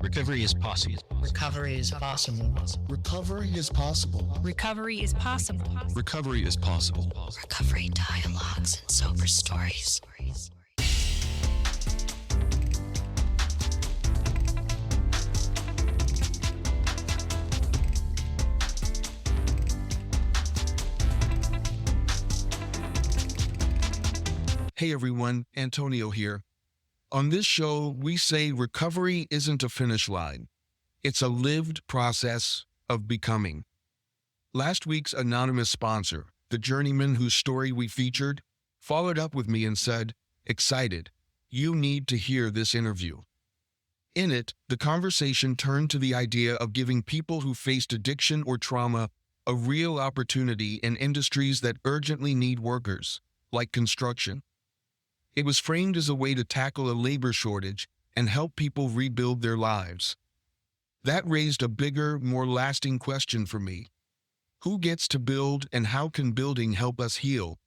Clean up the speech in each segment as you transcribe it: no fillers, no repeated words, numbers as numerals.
Recovery is possible. Recovery is possible. Recovery is possible. Recovery is possible. Recovery is possible. Recovery dialogues and sober stories. Hey everyone, Antonio here. On this show, we say recovery isn't a finish line. It's a lived process of becoming. Last week's anonymous sponsor, the journeyman whose story we featured, followed up with me and said, "Excited, you need to hear this interview." In it, the conversation turned to the idea of giving people who faced addiction or trauma a real opportunity in industries that urgently need workers, like construction. It was framed as a way to tackle a labor shortage and help people rebuild their lives. That raised a bigger, more lasting question for me. Who gets to build, and how can building help us heal?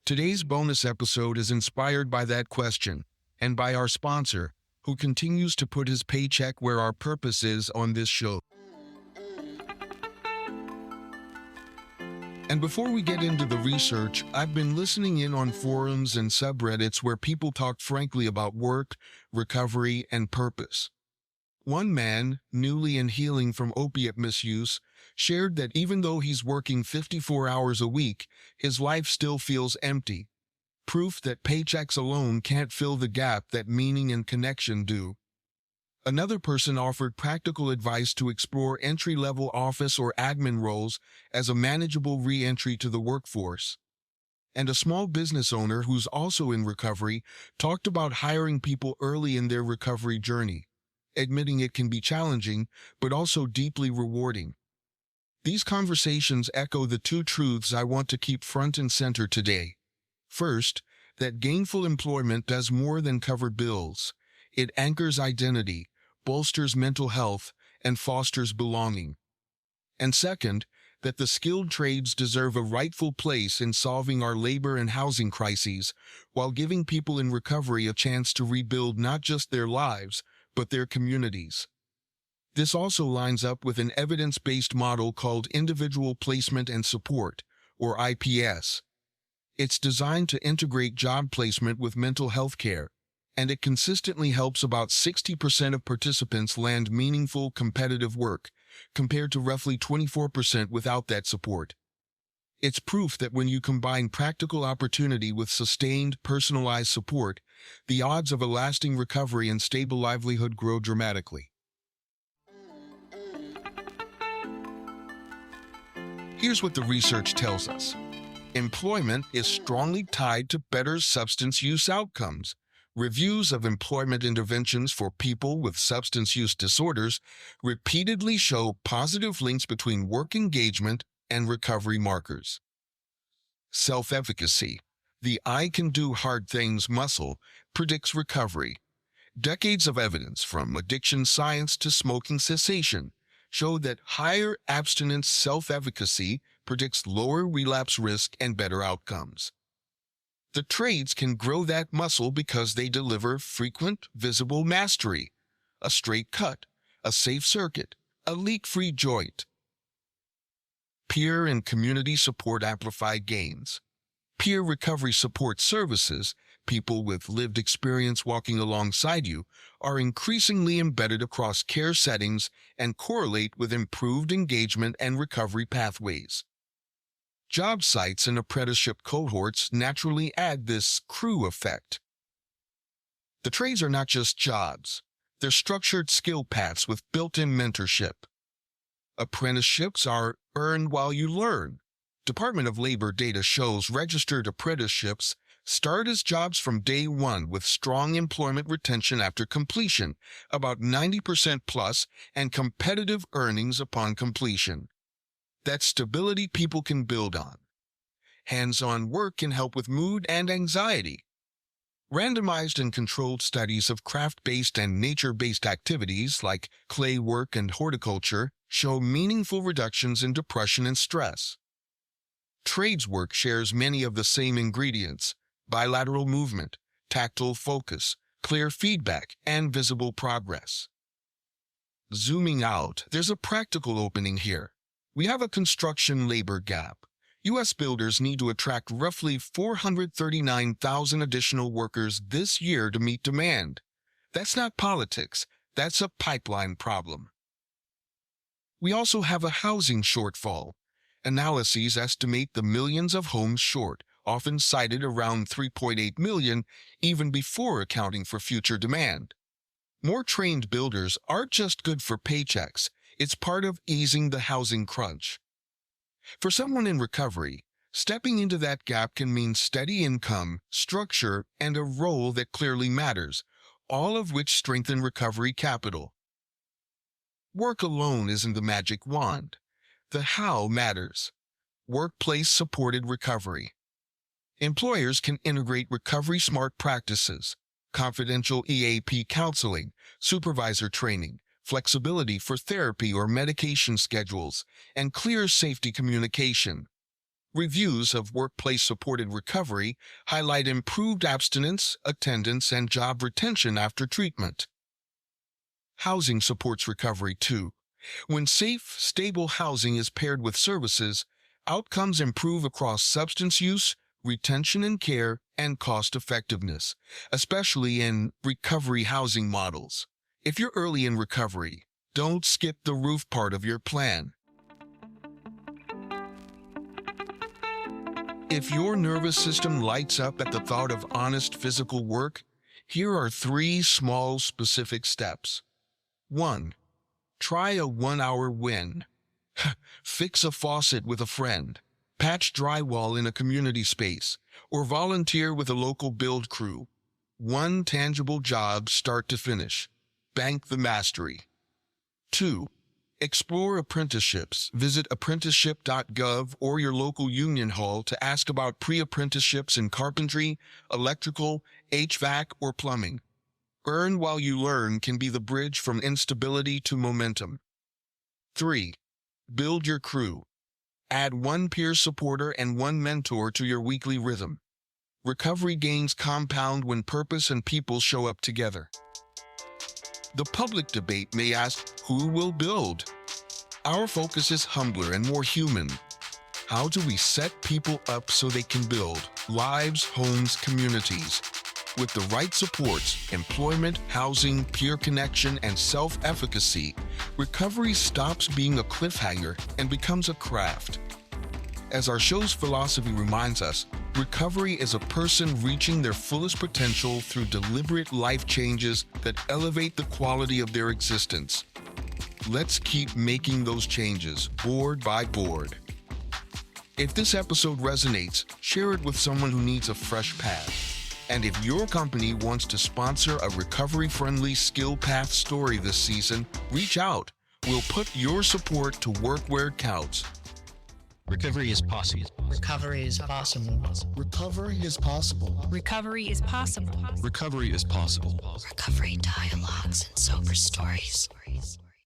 Today's bonus episode is inspired by that question and by our sponsor, who continues to put his paycheck where our purpose is on this show. And before we get into the research, I've been listening in on forums and subreddits where people talk frankly about work, recovery, and purpose. One man, newly in healing from opiate misuse, shared that even though he's working 54 hours a week, his life still feels empty. Proof that paychecks alone can't fill the gap that meaning and connection do. Another person offered practical advice to explore entry-level office or admin roles as a manageable re-entry to the workforce. And a small business owner who's also in recovery talked about hiring people early in their recovery journey, admitting it can be challenging, but also deeply rewarding. These conversations echo the two truths I want to keep front and center today. First, that gainful employment does more than cover bills. It anchors identity, bolsters mental health, and fosters belonging. And second, that the skilled trades deserve a rightful place in solving our labor and housing crises, while giving people in recovery a chance to rebuild not just their lives, but their communities. This also lines up with an evidence-based model called Individual Placement and Support, or IPS. It's designed to integrate job placement with mental health care, and it consistently helps about 60% of participants land meaningful, competitive work, compared to roughly 24% without that support. It's proof that when you combine practical opportunity with sustained, personalized support, the odds of a lasting recovery and stable livelihood grow dramatically. Here's what the research tells us. Employment is strongly tied to better substance use outcomes. Reviews of employment interventions for people with substance use disorders repeatedly show positive links between work engagement and recovery markers. Self-efficacy, the "I can do hard things" muscle, predicts recovery. Decades of evidence, from addiction science to smoking cessation, show that higher abstinence self-efficacy predicts lower relapse risk and better outcomes. The trades can grow that muscle because they deliver frequent, visible mastery, a straight cut, a safe circuit, a leak-free joint. Peer and community support amplify gains. Peer recovery support services, people with lived experience walking alongside you, are increasingly embedded across care settings and correlate with improved engagement and recovery pathways. Job sites and apprenticeship cohorts naturally add this crew effect. The trades are not just jobs. They're structured skill paths with built-in mentorship. Apprenticeships are earned while you learn. Department of Labor data shows registered apprenticeships start as jobs from day one with strong employment retention after completion, about 90% plus, and competitive earnings upon completion. That's stability people can build on. Hands-on work can help with mood and anxiety. Randomized and controlled studies of craft-based and nature-based activities like clay work and horticulture show meaningful reductions in depression and stress. Trades work shares many of the same ingredients: bilateral movement, tactile focus, clear feedback, and visible progress. Zooming out, there's a practical opening here. We have a construction labor gap. U.S. builders need to attract roughly 439,000 additional workers this year to meet demand. That's not politics. That's a pipeline problem. We also have a housing shortfall. Analyses estimate the millions of homes short, often cited around 3.8 million, even before accounting for future demand. More trained builders aren't just good for paychecks, it's part of easing the housing crunch. For someone in recovery, stepping into that gap can mean steady income, structure, and a role that clearly matters, all of which strengthen recovery capital. Work alone isn't the magic wand. The how matters. Workplace-supported recovery. Employers can integrate recovery smart practices, confidential EAP counseling, supervisor training, flexibility for therapy or medication schedules, and clear safety communication. Reviews of workplace-supported recovery highlight improved abstinence, attendance, and job retention after treatment. Housing supports recovery too. When safe, stable housing is paired with services, outcomes improve across substance use, retention and care, and cost effectiveness, especially in recovery housing models. If you're early in recovery, don't skip the roof part of your plan. If your nervous system lights up at the thought of honest physical work, here are 3 small specific steps. 1. Try a 1-hour win. Fix a faucet with a friend. Patch drywall in a community space, or volunteer with a local build crew. 1 tangible job start to finish. Bank the mastery. 2. Explore apprenticeships. Visit apprenticeship.gov or your local union hall to ask about pre-apprenticeships in carpentry, electrical, HVAC, or plumbing. Earn while you learn can be the bridge from instability to momentum. 3. Build your crew. Add 1 peer supporter and 1 mentor to your weekly rhythm. Recovery gains compound when purpose and people show up together. The public debate may ask, who will build? Our focus is humbler and more human. How do we set people up so they can build lives, homes, communities? With the right supports, employment, housing, peer connection, and self-efficacy, recovery stops being a cliffhanger and becomes a craft. As our show's philosophy reminds us, recovery is a person reaching their fullest potential through deliberate life changes that elevate the quality of their existence. Let's keep making those changes, board by board. If this episode resonates, share it with someone who needs a fresh path. And if your company wants to sponsor a recovery-friendly skill path story this season, reach out. We'll put your support to work where it counts. Recovery is possible. Recovery is possible. Recovery is possible. Recovery is possible. Recovery is possible. Recovery dialogues and sober stories.